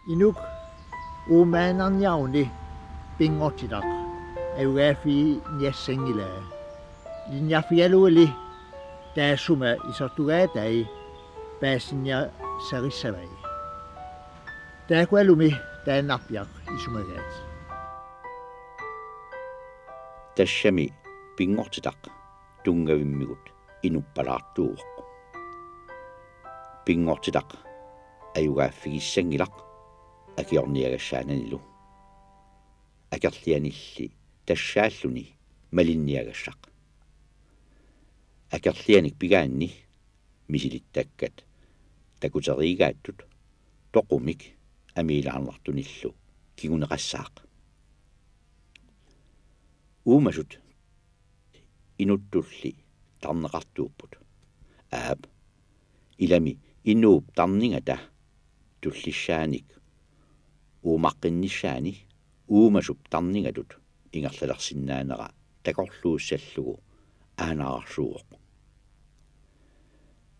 Inuk umaanarniaruni pinngortilaq auaafi niassangila linniarfialuuli taassuma isortugaatai paasinnia sarissavai taakualumi taannarpiaq isumagaat tassami pinngortilaq tungavimmigut inuppalaartuuq pinngortilaq ayugaaffigissanngilaq akiorniagassaananilu akerlianilli tassaalluni malinniagassaq akerlianik pigaanni misilittakkat takuteriigaattut toqumik amiilaarnartunillu kiguneqassaaq uumasut inuttulli tarneqartuupput aap ilami innuup tarningata tullissaanik uumaqqinnissaani uumasup tarningatut ingerlalersinnaanera takorluussallugu aanararsuuq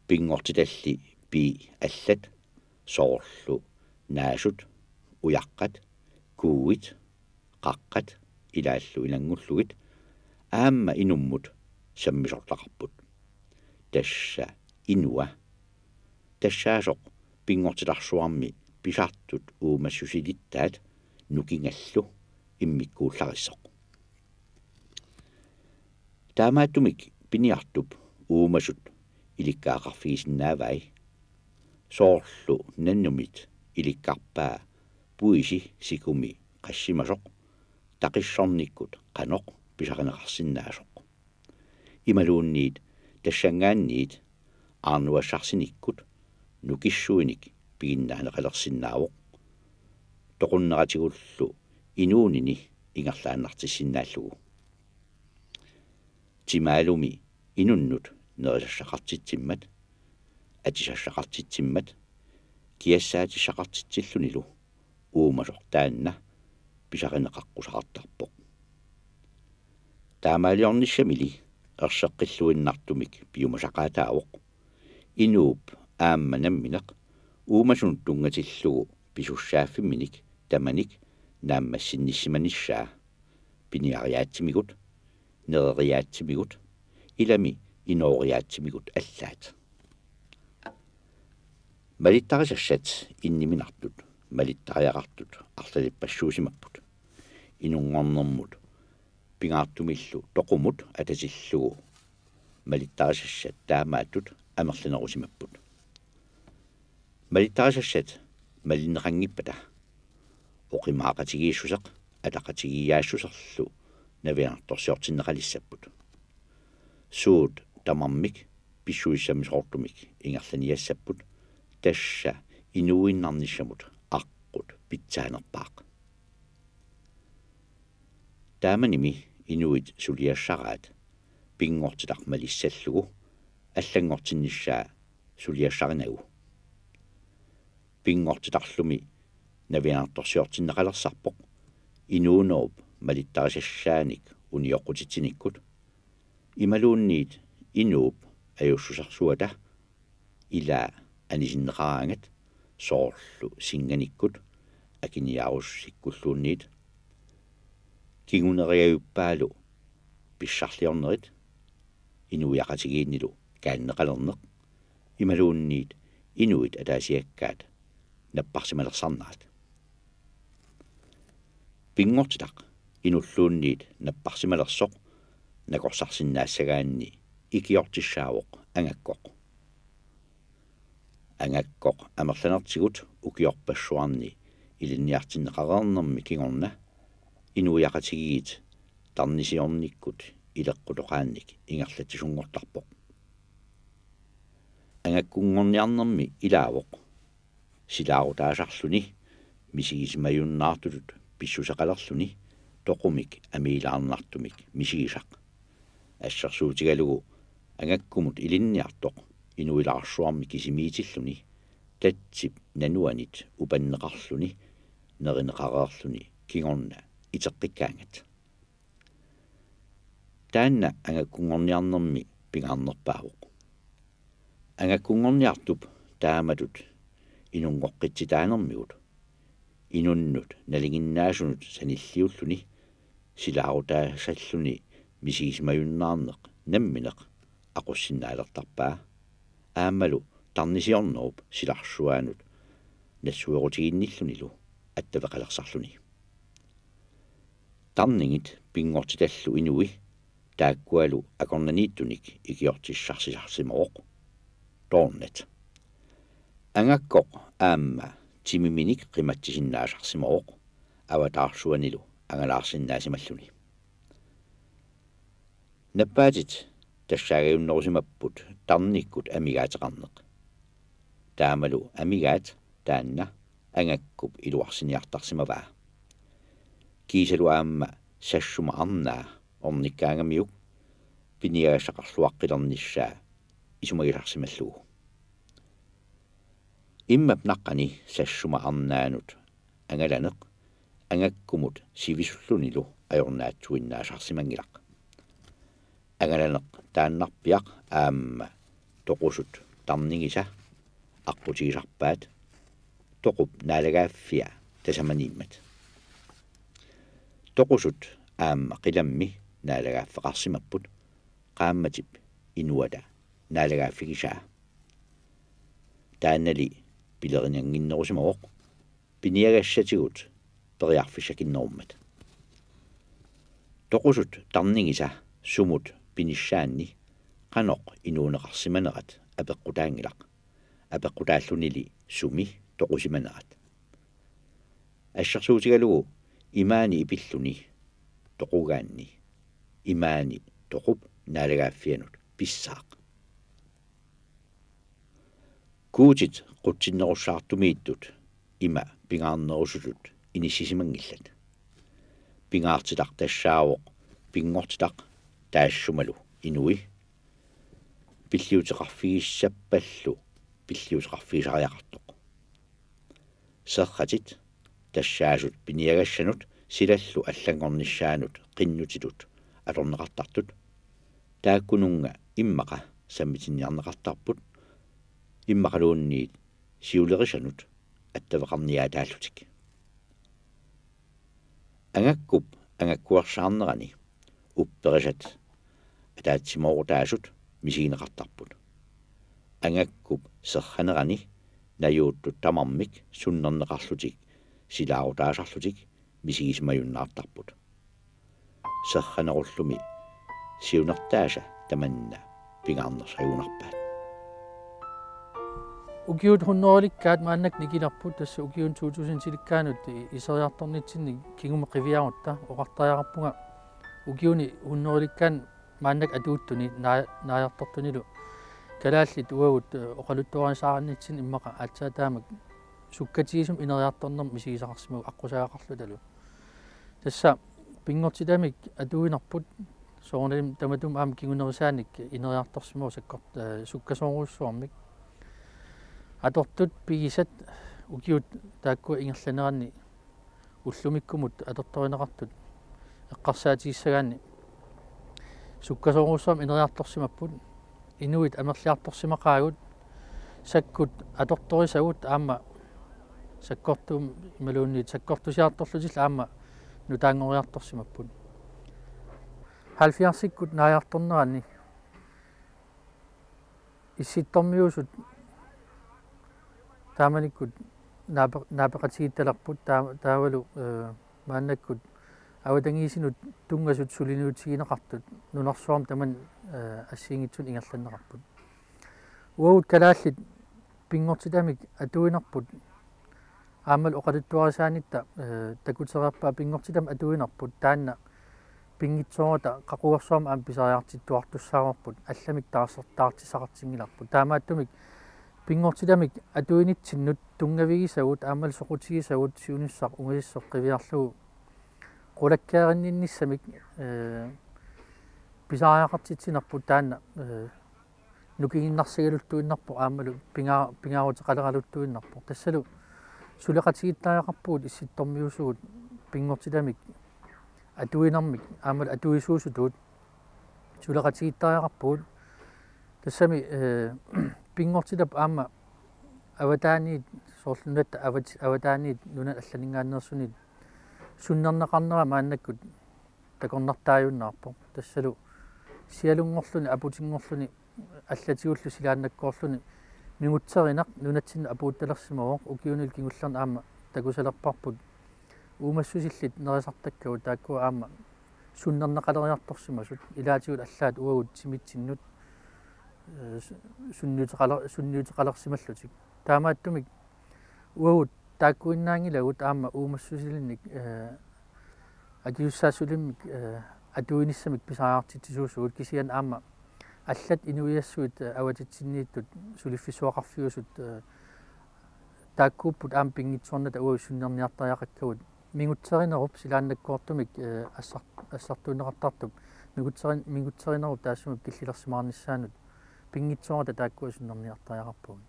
pingortitalli pi allat soorlu naasut ujaqqat kuuit qaqqat ilaallu ilangullugit aamma inummut sammisorlaqarput tassa inua tassaasoq pingortilarsuarmi pisartut uumassusilittaat nukingallu immikkuullarисsoq taamaattumik piniartup uumasut ilikkaaqarfigisinnaavai soorlu nannumit ilikkarpaa puisi sikumi qassimasoq taqissornikkut qanoq pisarineqarsinnaasoq imaluunniit tassangaanniit aarnuassarsiниkkut nukissuinik piginnaaneqalersinnaawoq toqunneratигуллу inuunini ingerlaannartissinnaаллугу timaalumi inunnut nerisassaqartitsimmat atisassaqartitsimmat kiassaatissaqartitsillunilu uumasortaanna pisarineqaqqusaqartarpoq taamaaliornissamili erseqqilluinnartumik piumasaqaataawoq inuup aamma nammineq uumasun tungatillugu pisussaaffiminik tamanik naammassinnissimanissaa piniariaatsimigut nereriaatsimigut ilami inooriaatsimigut allaat malittarisassat inniminartut malittariaqartut arlalipassuusimapput inunngornermut pingaartumillu toqumut atasillugu malittarisassat taamaattut amerlanerusimapput malittarisassat malinneqangippata oqimaaqatigiissuseq ataqatigiyaassuserlu navianartorsiortinneqalissapput suut tamarmik pissuissamisoortumik ingerlaniassapput tassa inuinnarnissamut aqqut pitsaanerpaaq taamanimi inuit suliassaraat pingortilaqmalissallugu аллангортиннissaa сулиассаринагу пингортитарлуми навианарторсиортиннеқалерсарпоқ инуунеруп малиттарисассааник униоққутитсиниккут ималуунниит инууп аюссусарсуата илаа анисиннеқараангат соорлу синганиккут акиниаруссиккуллуунниит кигунериаюппаалу писсарлиорнерит инуяқатигииннилу kaanneqalerneq imaluunniit inuit ataasiakkaat napparsimalerсарнаат pingortitaq inulluunniit napparsimalersoq nakorsarsinnaassagaanni ikiortissaavoq angakkoq amerlanertigut ukiorpassuarni ilinniartinneqareernermi kingorna inuyaqatigiit tarnisiornikkut ileqqutoqaannik ingerlatisungortarpoq angakkunngorniarnermi ilaavoq silaarutaasarluni misigismayunnaartulut pissuseqalerluni toqumik amiilaarnartumik misigisaq ассерсуутигалугу ангаккумут илинниартоқ инуилаарсуарми кисимиитиллуни татсип нануанит упаннеқарлуни неринеқареерлуни кигорна итеққиккаангат таанна ангаккунгорниарнерми пингаарнерпаавоқ ангаккунгорниартуп тааматут инунгоққитситаанермигут inunnut nalinginnaasunut sanilliulluni silaarutaa-salluni misigismajunnaarneq nammineq aqussinaalertarpaa aammalu tarnisiornerup silarsuaanut nassuerutiginnillunilu attavaqalersarluni tarningit pingortitallu inui taakkualu akornaniittunik ikiortissarsisarsimoq tornet angakkoq aamma timiminik qimattisinnaasarsimoq avataarsuanilu angalaarsinnaasimmalluni nappaatit тассаагиуннерусимаппут тарниккут амигааteqarneq таамалу амигаат таанна ангаккуп илуарсиниартарсимаваа кисалу аама сассума арнаа орниккаангамиук пиниагасақарлуаққилерниссаа исумагисарсималлугу иммап наққани сассума арнаанут ангаланеқ ангаккумут сивисуллунилу ajornaatsuinnaasarsimangilaq ангаланеқ тааннарпиақ аама тоқусут тарнигиса аққутигисарпаат тоқуп наалагааффиа тасаманииммат тоқусут аама қиламми наалагааффеқарсимаппут qaammatip inuada naalagaaffigisaa тааннали пилеринангиннерусимаоқ пиниагассатигут периарфиссакиннеруммат тоқусут тарнигиса сумут пиниссаанни qaноқ инуунеқарсиманерат апеққутаангилақ апеққутааллунили суми тоқусиманерат ассерсуутигалугу имаани ипиллуни тоқугаанни имаани тоқуп наалагааффианут писсаақ куутит қутсиннерусsaartumiittut има пингаарнерусулут иниссисимангиллат пингаартилақ тассаавоқ пингортилақ таассумалу инуи пиллиутеқарфигиссаппаллу пиллиутеқарфигисариақартоқ серратит тассаасут пиниагассанут силаллу аллангорниссаанут қиннутилут алорнеқартартут тааккунунга иммақа саммитинниарнеқартарпут иммақалуунниит сиулерисанут аттавеқарниаатааллутик ангаккуп ангаккуарсаарнерани упперисат атаатсимоорутаасут мисигинеқартарпут ангаккуп серханерани наюуттут тамармик суннернеқарлутик силаарутаасарлутик мисигисмаюннаартарпут серханеруллуми сиунертааса таманна пингаарнерсагунарпаат ukiut hunnoorikkaat maannak nikilarput tassa ukiun 2000-tillikkaanut iseriartornitsinni kigumeqiviarutta oqartariaqarpunga ukiuni hunnoorikkaan maannak atuuttuni naajartortunilu kalaallit uagut oqaluttuarisaarannitsin immaqa aatsaattaamak sukkatiisum ineriartornerm misigisaqarsimu aqqusaqarlutalu tassa pingortitamik atuinerput soornalim tamatum aam kigunerisaanik ineriartorsimu sakkort sukkasooruussuarmik atortut pigisat ukiut taakku ingerlaneranni ullumikkumut atortorineqartut eqqarsaatiissagaanni sukkasooruussuam ineriartorsimapput inuit amerliartorsimaqaagut sakkut atortorisagut aamma sakkortum imaluunniit sakkortusiartorlutil aamma nutaangoriartorsimapput halfiarsikkut naajartorneranni issittormiusut taamanikkut naapeqatigittalarput taavalu maannakkut awatangiisinut tungasut sulinuutigineqartut nunarsuarm taman assiingitsun ingerlanneqarput uagut kalaallit pingortitamik atuinerput aamal oqaluttuarisaanitta takuteriarpaa pingortitam atuinerput taanna pingitsoorata qaquarsuarma aam pisariartittuartussaavarput allamik taartisaqartingilarput taamaattumik pingortitamik atuinitsinut tungavigisagut aamal soqutigisagut siunissaq ungasissoq qiviarlugu qulakkaarinninnissamik pisariaqartitsinerput taanna nukiginnarsigaluttuinnarpu aamalu pingaaruteqaleraluttuinnarpu tassalu suleqatigittaajaqarpuut issittormiusugut pingortitamik atuinermik aamal atuisuusutut suleqatigittaajaqarpuut tassami pingortilap aama avataaniit соорлунат аватаани нуна алланингааннерсунит суннернеқарнера мааннаккут такорнартааюннаарпо тассалу сиалунгорлуни апутингорлуни аллатигуллу силааннаккоорлуни мигутсеринақ нунатсинна апуутталерсимавоқ укиунил кигуллерна аама такусалерпарпут уумассусиллит нерисартаккагу тааккуа аама суннернеқалериарторсимасут илаатигут аллаат уагут симитсиннут сунниутеқалерсималлутик таамааттумик уагут тааккуиннаангилагут аама уумассусилинник атиуссаассулиммик атуиниссамик писааартитсуусуут кисиан аама аллат инуиассуит аватитсиннииттут сулиффисуақарфиусут тааккууппут аама пингитсуарната уагу суннерниартариақаккагут мигутсеринеруп силааннаккуартумик ассартуунеқартартуп мигутсеринеруп таассумик киллилерсимаарниссаанут пингитсуарата тааккуа суннерниартариақарпугут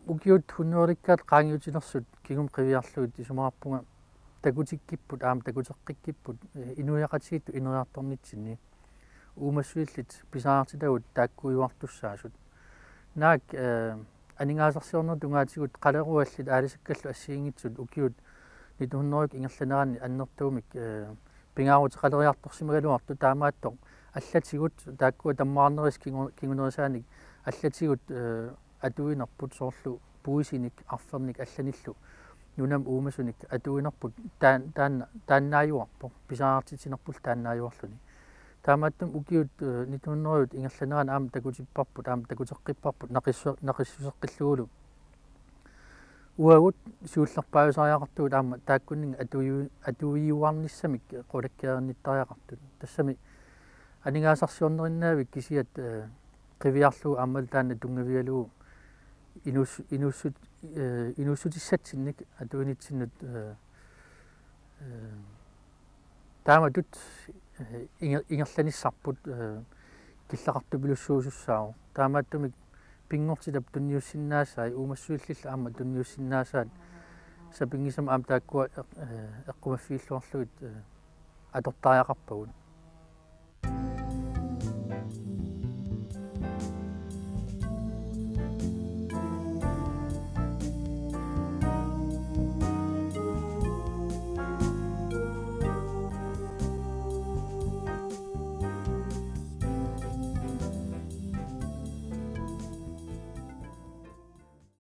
укиут хуннуориккаат qaangiutilерсут кигум қивиарлугит исумаарпунга такутиккиппут аама такутеққиккиппут инуяқатигитту инериарторнитсинни уумассуиллит писаартитагут тааккуйуартуссаасут наак анингаасарсиорнер тунгаатигут қалеруаллит аалисаккаллу ассиингитсут укиут 1900-ик ингерланерани аннертуумик пингаарутеқалериарторсимагалуарту таамааттоқ аллатигут тааккуа таммаарнерис кигунерисааник аллатигут атуинерпут соорлу пуисиник арферник алланиллу нунам уумасуник атуинерпут тааннааюарпо писаартитинерпул тааннааюарлуни таамааттум укиут 1900-ют ингерланеран аама такутиппарпут аама такутеққиппарпут нақиссусеққиллугулу уагут сууллерпааюсариақартугут аама тааккуннинг атуиуарниссамик қулаккеерниттариақартут тассами анингаасарсиорнериннаавик кисиат қивиарлугу аамал таанна тунгавиалугу инуссутиссатсинник атуинитсиннут тааматут ингерланиссарпут киллақартупилуссуусуссаау таамааттумик пингортилап тунниуссиннаасаа уумассуиллилла аама тунниуссиннаасаат сапингисам аама тааккуа эққумаффииллуарлугит атортариақарпагут